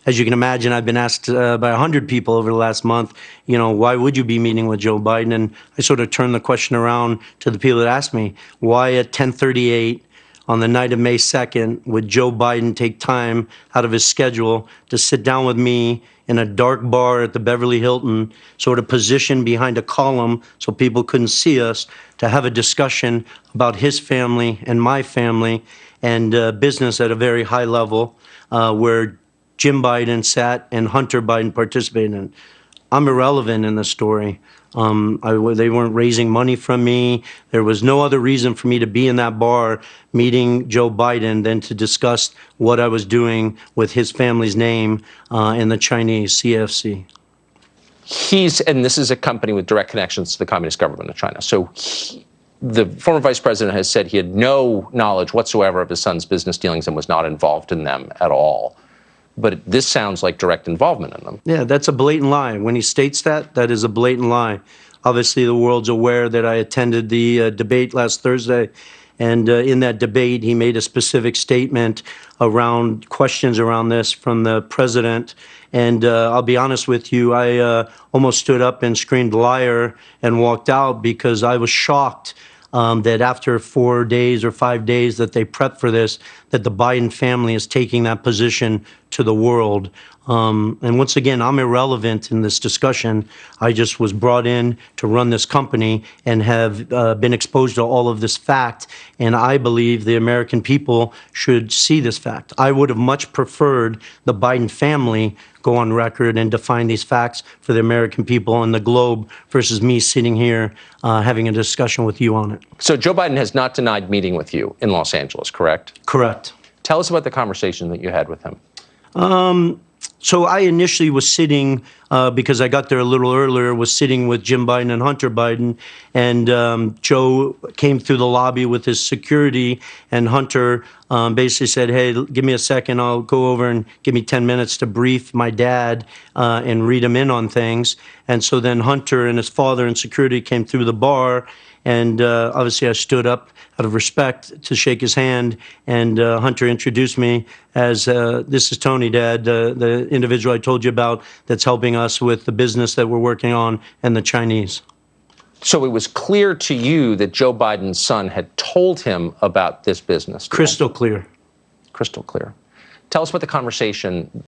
as you can imagine, I've been asked by 100 people over the last month, why would you be meeting with Joe Biden? And I sort of turned the question around to the people that asked me, why at 10:38 on the night of May 2nd would Joe Biden take time out of his schedule to sit down with me in a dark bar at the Beverly Hilton, sort of positioned behind a column so people couldn't see us, to have a discussion about his family and my family and business at a very high level, where Jim Biden sat and Hunter Biden participated in. I'm irrelevant in the story. They weren't raising money from me. There was no other reason for me to be in that bar meeting Joe Biden than to discuss what I was doing with his family's name in the Chinese CFC. And this is a company with direct connections to the Communist government of China. So the former vice president has said he had no knowledge whatsoever of his son's business dealings and was not involved in them at all. But this sounds like direct involvement in them. Yeah, that's a blatant lie. When he states that, that is a blatant lie. Obviously, the world's aware that I attended the debate last Thursday. And in that debate, he made a specific statement around questions around this from the president. And I'll be honest with you, I almost stood up and screamed liar and walked out because I was shocked that after 4 days or 5 days that they prepped for this, that the Biden family is taking that position to the world. And once again, I'm irrelevant in this discussion. I just was brought in to run this company and have been exposed to all of this fact. And I believe the American people should see this fact. I would have much preferred the Biden family go on record and define these facts for the American people and the globe versus me sitting here having a discussion with you on it. So Joe Biden has not denied meeting with you in Los Angeles, correct? Correct. Tell us about the conversation that you had with him. So I initially was sitting, because I got there a little earlier, was sitting with Jim Biden and Hunter Biden, and Joe came through the lobby with his security, and Hunter basically said, hey, give me a second, I'll go over and give me 10 minutes to brief my dad and read him in on things. And so then Hunter and his father and security came through the bar, and obviously I stood up out of respect to shake his hand, and Hunter introduced me as, this is Tony, Dad, the individual I told you about that's helping us with the business that we're working on and the Chinese. So it was clear to you that Joe Biden's son had told him about this business deal? Crystal clear. Crystal clear. Tell us what the conversation